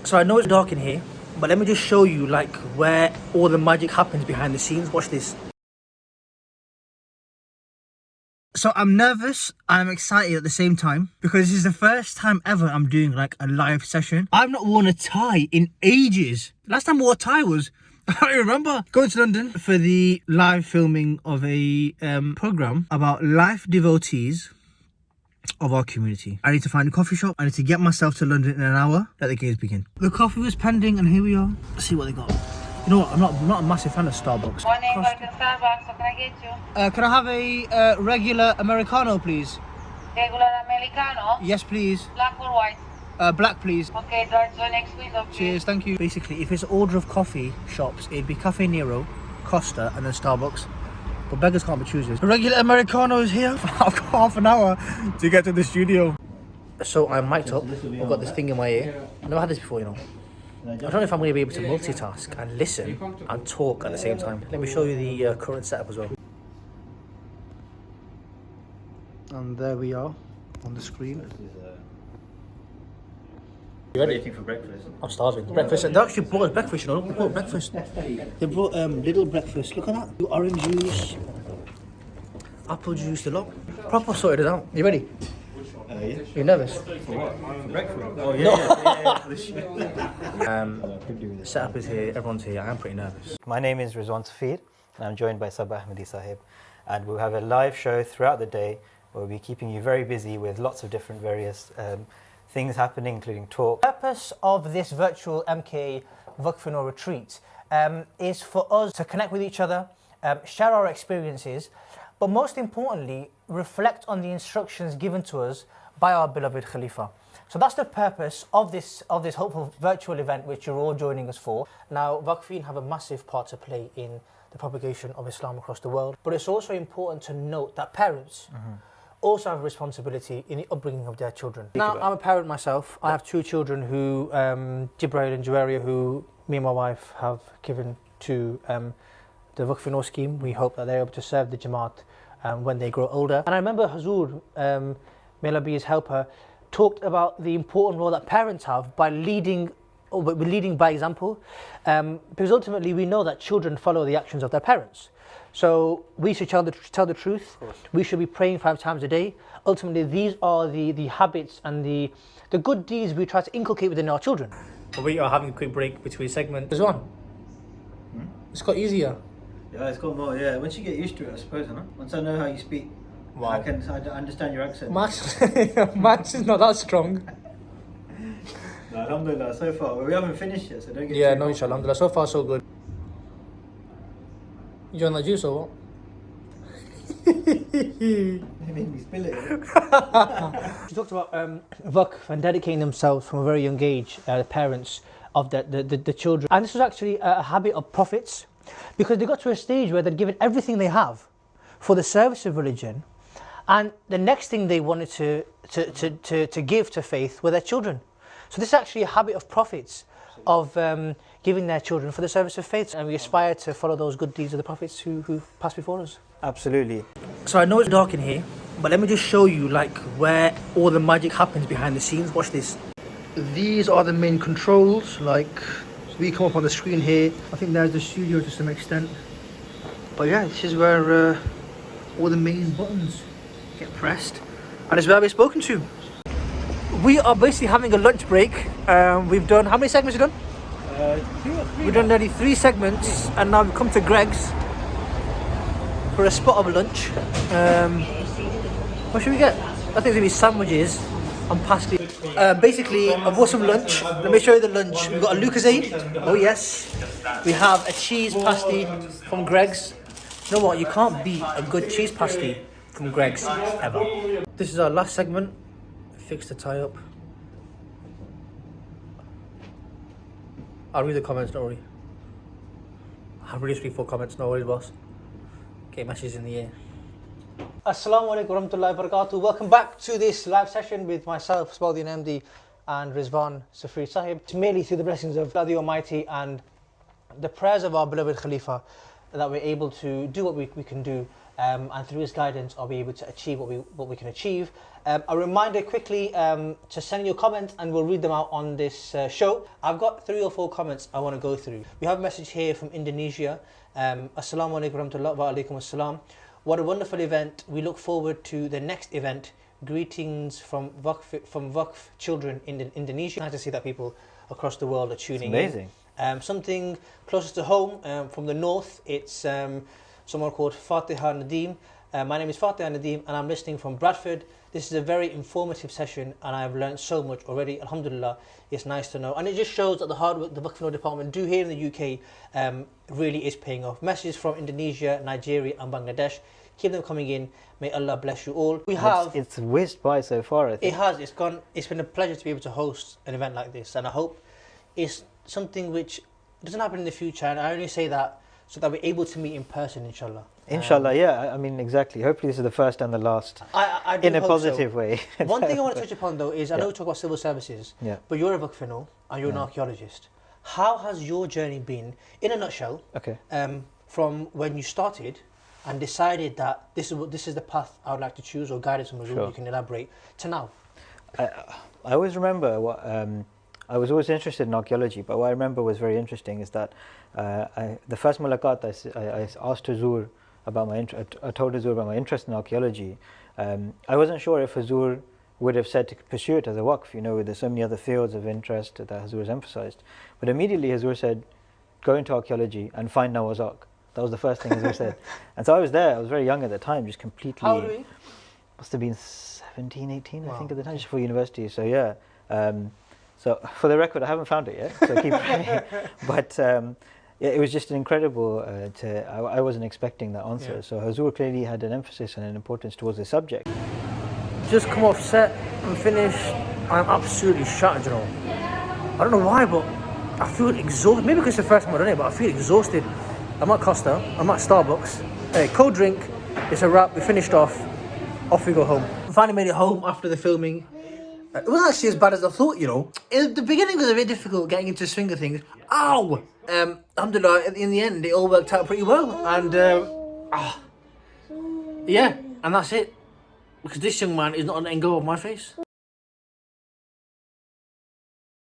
So I know it's dark in here, but let me just show you like where all the magic happens behind the scenes. Watch this. So I'm nervous, I'm excited at the same time because this is the first time ever I'm doing like a live session. I've not worn a tie in ages. Last time I wore a tie was, I don't remember, going to London for the live filming of a program about life devotees of our community. I need to find a coffee shop. I need to get myself to London in an hour. Let the games begin. The coffee was pending and here we are. Let's see what they got. You know what, I'm not a massive fan of Starbucks. Morning, welcome to Starbucks. How can I get you? Can I have a regular Americano, please? Regular Americano? Yes, please. Black or white? Black, please. Okay, that's your next window, please. Cheers, thank you. Basically, if it's order of coffee shops, it'd be Cafe Nero, Costa, and then Starbucks. But beggars can't be choosers. A regular Americano is here. I've got half an hour to get to the studio. So I'm mic'd up. I've got this thing in my ear. I've never had this before, you know. I don't know if I'm going to be able to multitask and listen and talk at the same time. Let me show you the current setup as well. And there we are on the screen. You ready? For breakfast? I'm starving. Breakfast. They actually brought us breakfast, you know. They brought breakfast. They brought little breakfast. Look at that. Orange juice, apple juice, a lot. Proper sorted it out. You ready? Yeah. You're nervous? For what? For breakfast? Oh yeah. The setup is here. Everyone's here. I'm pretty nervous. My name is Rizwan Safir and I'm joined by Sabah Ahmadi Sahib, and we'll have a live show throughout the day where we'll be keeping you very busy with lots of different various things happening, including talk. The purpose of this virtual MK Vakfino retreat is for us to connect with each other, share our experiences, but most importantly, reflect on the instructions given to us by our beloved Khalifa. So that's the purpose of this hopeful virtual event which you're all joining us for. Now, Vakfin have a massive part to play in the propagation of Islam across the world, but it's also important to note that parents also have a responsibility in the upbringing of their children. Now, I'm a parent myself. I have two children who, Jibrail and Juwaria, who me and my wife have given to the Vakfino scheme. We hope that they're able to serve the Jamaat when they grow older. And I remember Hazur, may Allah be his helper, talked about the important role that parents have by leading by example, because ultimately we know that children follow the actions of their parents. So we should tell the truth. We should be praying 5 times a day. Ultimately, these are the habits and the good deeds we try to inculcate within our children. We are having a quick break between segments. There's one. It's got easier. Yeah, it's got more. Yeah, once you get used to it, I suppose, huh? Once I know how you speak, Wow. I understand your accent. Max is not that strong. No, alhamdulillah, so far. Well, we haven't finished yet, so don't get Yeah, too no, hot. inshallah. Alhamdulillah. So far, so good. You want that juice or what? You made me spill it. She talked about Vakf and dedicating themselves from a very young age, the parents of the children. And this was actually a habit of prophets, because they got to a stage where they'd given everything they have for the service of religion, and the next thing they wanted to give to faith were their children. So this is actually a habit of prophets, of giving their children for the service of faith, and we aspire to follow those good deeds of the prophets who passed before us. Absolutely. So I know it's dark in here, but let me just show you like where all the magic happens behind the scenes. Watch this. These are the main controls, like we come up on the screen here. I think there's the studio to some extent. But yeah, this is where all the main buttons get pressed, and it's where we're spoken to. We are basically having a lunch break. We've done, how many segments have we done? 2 or 3. We've done nearly 3 segments, and now we've come to Greg's for a spot of lunch. What should we get? I think it's gonna be sandwiches and pasty. Basically, I've bought some lunch. Let me show you the lunch. We've got a Lucozade. Oh yes. We have a cheese pasty from Greg's. You know what? You can't beat a good cheese pasty from Greg's ever. This is our last segment. Fix the tie up. I'll read the comments, don't worry. I'll read 3-4 comments, no worries, boss. Okay, messages in the air. Assalamu alaikum warahmatullahi wabarakatuh. Welcome back to this live session with myself, Spalding MD, and Rizwan Safir Sahib. It's merely through the blessings of Allah the Almighty and the prayers of our beloved Khalifa that we're able to do what we can do and through his guidance, I'll be able to achieve what we can achieve. A reminder quickly to send your comments, and we'll read them out on this show. I've got 3 or 4 comments I want to go through. We have a message here from Indonesia. Assalamu alaikum warahmatullahi wa alaikum assalam. What a wonderful event. We look forward to the next event. Greetings from Waqf children in Indonesia. Nice to see that people across the world are tuning Amazing. in. Something closer to home, from the north, it's someone called Fatiha Nadim. My name is Fatiha Nadim and I'm listening from Bradford. This is a very informative session and I've learned so much already. Alhamdulillah, it's nice to know. And it just shows that the hard work the Waqf department do here in the UK really is paying off. Messages from Indonesia, Nigeria and Bangladesh. Keep them coming in. May Allah bless you all. We have... It's whizzed by so far, I think. It has. It's been a pleasure to be able to host an event like this. And I hope it's something which doesn't happen in the future. And I only say that so that we're able to meet in person, inshallah. Inshallah, yeah. I mean, exactly. Hopefully this is the first and the last I do in a hope positive so. way. One thing I want to touch upon though is, I know we talk about civil services, Yeah. but you're a Waqfino and you're an archaeologist. How has your journey been, in a nutshell, Okay. from when you started and decided that this is the path I would like to choose, or guidance from Mazul, Sure. you can elaborate, to now? I always remember what I was always interested in archaeology, but what I remember was very interesting is that the first mulaqat I asked Huzur about I told Huzur about my interest in archaeology. I wasn't sure if Huzur would have said to pursue it as a waqf, you know, there's so many other fields of interest that Huzur has emphasized. But immediately Huzur said, go into archaeology and find Noah's Ark. That was the first thing Huzur said. And so I was there, I was very young at the time, just completely... How old were you? Must have been 17, 18, Wow. I think, at the time, just before university. So yeah. So for the record, I haven't found it yet, so keep praying. But yeah, it was just an incredible, I wasn't expecting that answer. Yeah. So Huzur clearly had an emphasis and an importance towards the subject. Just come off set and finished. I'm absolutely shattered, you know. I don't know why, but I feel exhausted. Maybe because it's the first time I've done it, but I feel exhausted. I'm at Costa, I'm at Starbucks. Hey, cold drink, it's a wrap, we finished off we go home. We finally made it home after the filming. It wasn't actually as bad as I thought, you know. The beginning was a bit difficult getting into the swing of things. Ow! Alhamdulillah, in the end, it all worked out pretty well. And, yeah, and that's it. Because this young man is not letting go of my face.